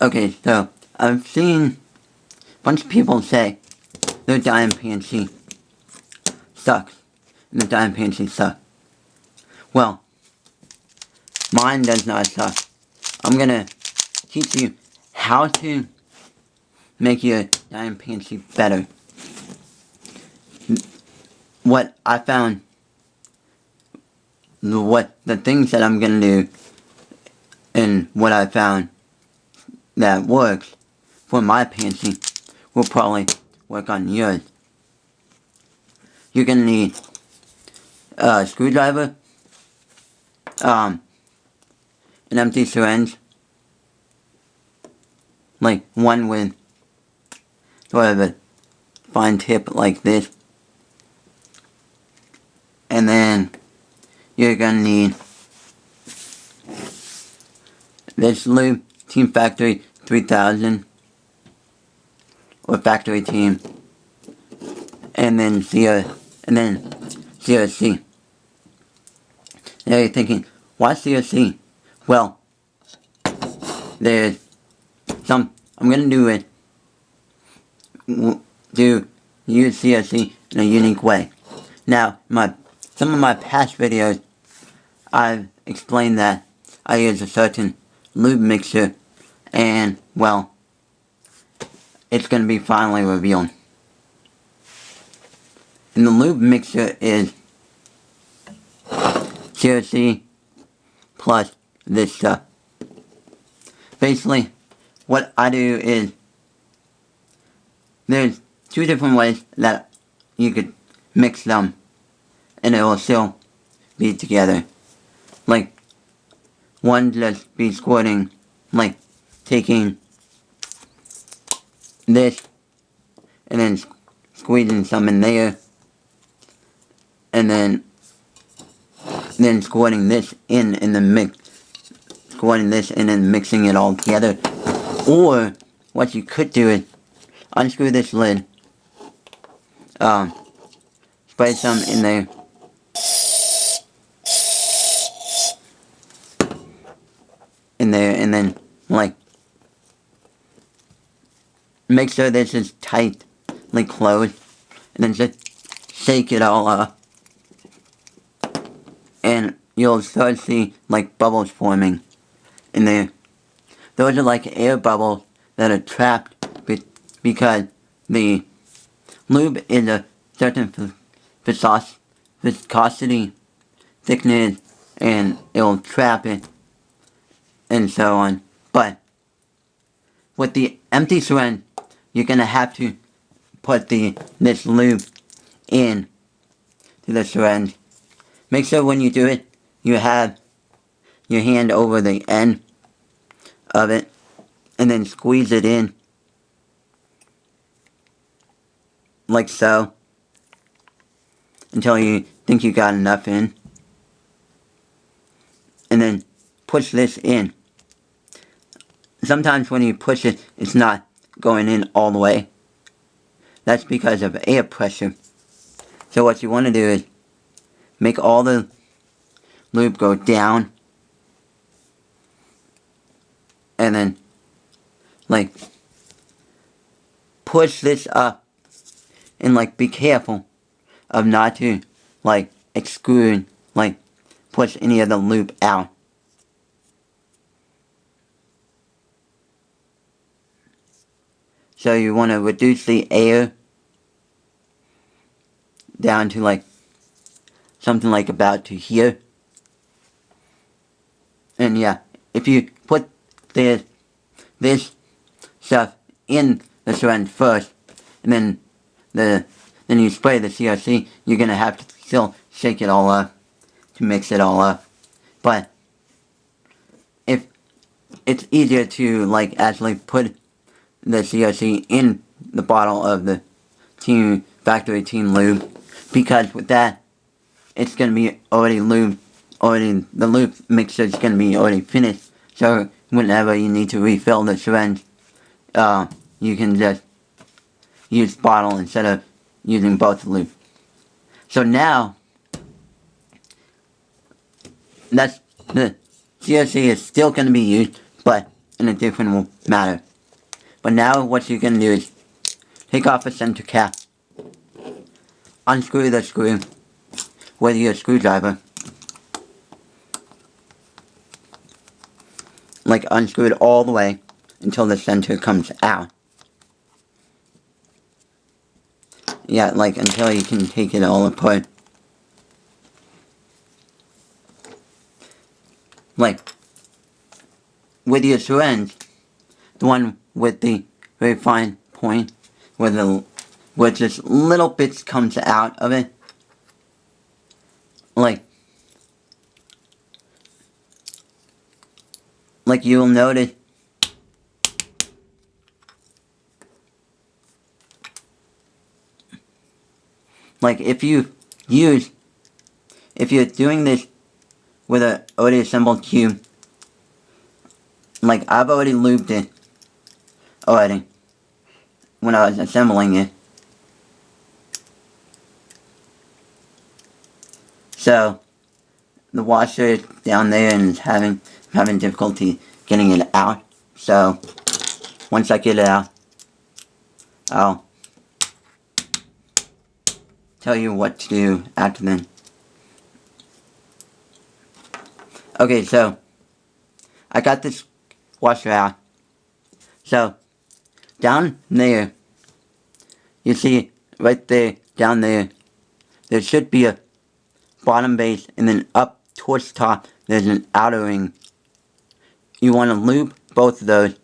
Okay, so I've seen a bunch of people say the Dayan Panshi sucks. And the Dayan Panshi sucks. Well, mine does not suck. I'm gonna teach you how to make your Dayan Panshi better. What I found, the things that I'm gonna do, and what I found that works for my Panshi will probably work on yours. You're gonna need a screwdriver, an empty syringe, like one with sort of a fine tip like this, and then you're gonna need this lube, Team Factory 3000 or Factory Team, and then CRC. Now you're thinking, why CRC? Well, there's I'm gonna use CRC in a unique way. Now, some of my past videos, I've explained that I use a certain lube mixture, and, well, it's gonna be finally revealed. And the lube mixture is CRC plus this stuff. Basically, what I do is, there's two different ways that you could mix them and it will still be together. Like, one just be squirting, like taking this and then squeezing some in there, and then squirting this in the mix, squirting this in and mixing it all together. Or what you could do is unscrew this lid, spray some in there, and then like make sure this is tightly closed, and then just shake it all up, and you'll start to see like bubbles forming in there. Those are like air bubbles that are trapped because the lube is a certain viscosity, thickness, and it'll trap it, and so on. But with the empty syringe, you're gonna have to put this lube in to the syringe. Make sure when you do it, you have your hand over the end of it, and then squeeze it in like so until you think you got enough in, and then push this in. Sometimes when you push it, it's not going in all the way. That's because of air pressure. So what you want to do is make all the lube go down, and then like push this up, and like be careful of not to like exclude, like push any of the lube out. So you want to reduce the air down to like something like about to here. And yeah, if you put this stuff in the syringe first, and then you spray the CRC, you're gonna have to still shake it all up to mix it all up. But if it's easier to like actually put the CRC in the bottle of the Factory Team lube, because with that, it's gonna be already lube. The lube mixture is gonna be already finished. So whenever you need to refill the syringe, you can just use bottle instead of using both lube. So now, that's the CRC is still gonna be used, but in a different manner. But now what you're going to do is take off the center cap, unscrew the screw with your screwdriver, like unscrew it all the way until the center comes out. Yeah, like until you can take it all apart. Like with your syringe, the one with the very fine point where just little bits comes out of it. Like you'll notice like if you're doing this with an already assembled cube, like I've already lubed it already when I was assembling it. So the washer is down there and is having difficulty getting it out. So once I get it out, I'll tell you what to do after then. Okay, so I got this washer out. So down there, you see right there, down there, there should be a bottom base, and then up towards the top, there's an outer ring. You want to lube both of those.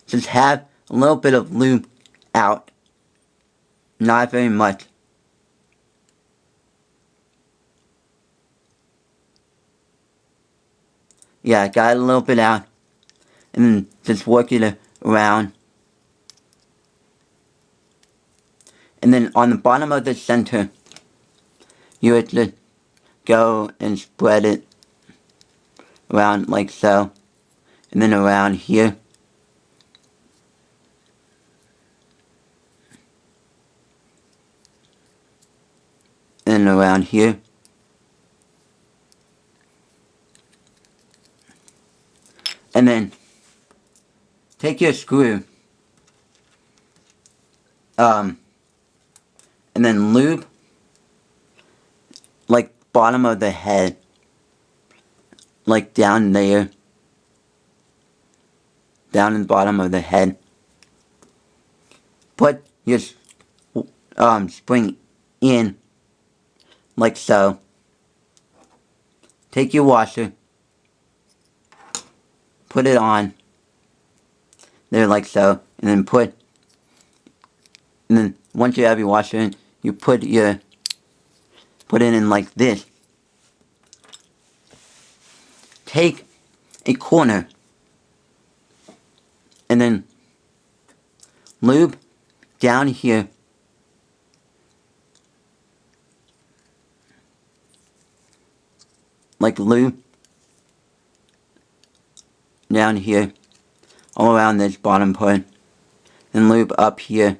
Just have a little bit of lube out. Not very much. Yeah, I got a little bit out. And then just work it around. And then on the bottom of the center, you have to go and spread it around like so. And then around here. And around here. And then take your screw, and then lube like bottom of the head, like down there, down in the bottom of the head. Put your spring in like so. Take your washer. Put it on there like so, and then once you have your washer in, you put it in like this. Take a corner and then lube down here. Like lube down here, all around this bottom part, and lube up here.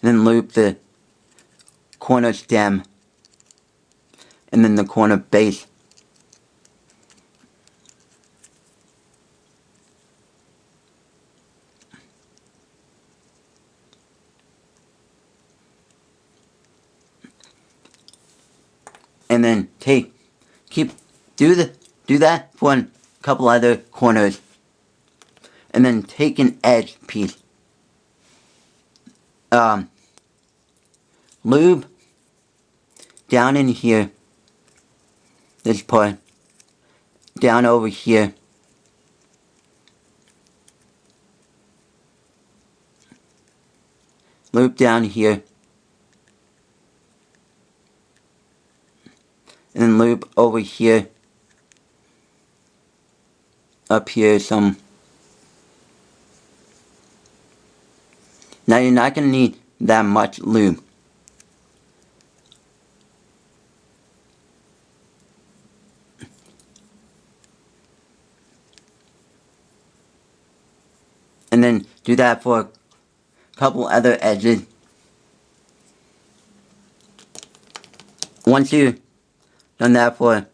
And then lube the corner stem, and then the corner base. And then do that for a couple other corners. And then take an edge piece. Lube down in here. This part. Down over here. Lube down here. And then lube over here, up here some. Now you're not going to need that much lube. And then do that for a couple other edges. Once you done that for a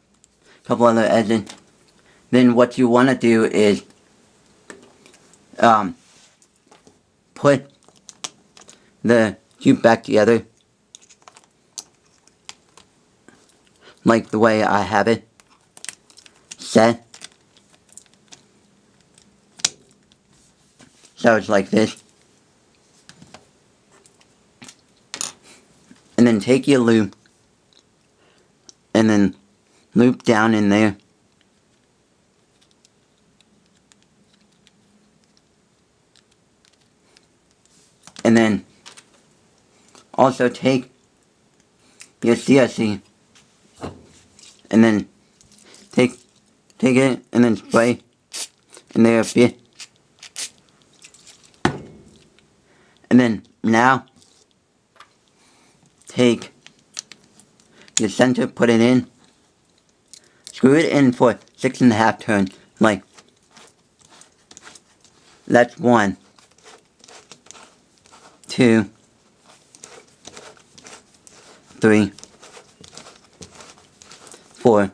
couple other edges, then what you want to do is put the cube back together like the way I have it set. So it's like this. And then take your lube and then loop down in there. And then also take your CSC and then take it and then spray in there a bit. And then now take your center, put it in, screw it in for 6.5 turns, like that's 1, 2, 3, 4,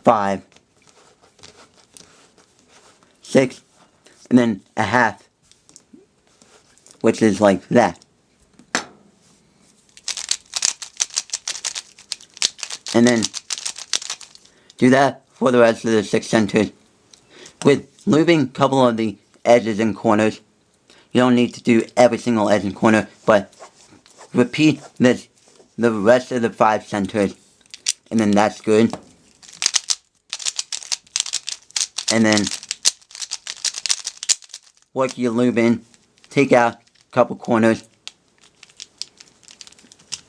5, 6, and then a half, which is like that. And then do that for the rest of the 6 centers. With lubing a couple of the edges and corners, you don't need to do every single edge and corner, but repeat this the rest of the 5 centers, and then that's good. And then work your lube in, take out a couple corners,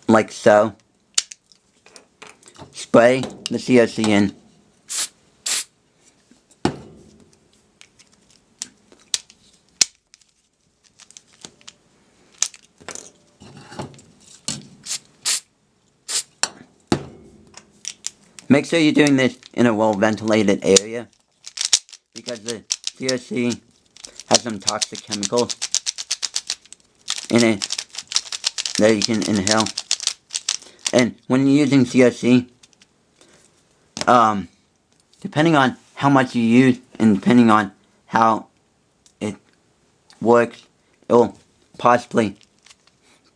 like so. Spray the CSC in. Make sure you're doing this in a well-ventilated area, because the CSC has some toxic chemicals in it that you can inhale. And when you're using CSC, depending on how much you use and depending on how it works, it will possibly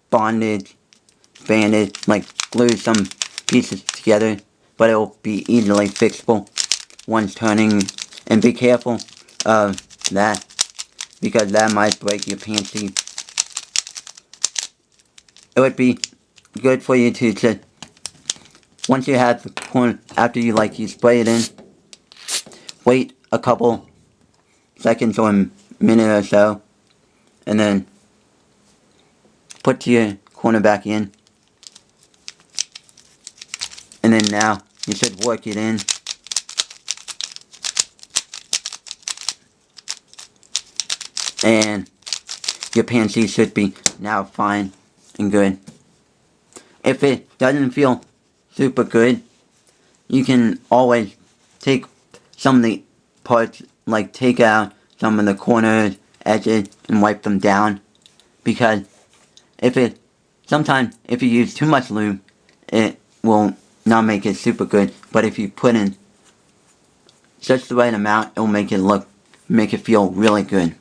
bandage, like glue some pieces together, but it will be easily fixable once turning. And be careful of that, because that might break your panty. It would be good for you to just, once you have the corner, after you spray it in, wait a couple seconds or a minute or so, and then put your corner back in. And then now you should work it in. And your panty should be now fine and good. If it doesn't feel super good, you can always take some of the parts, like take out some of the corners, edges, and wipe them down. Because sometimes if you use too much lube, it will not make it super good. But if you put in just the right amount, it will make it feel really good.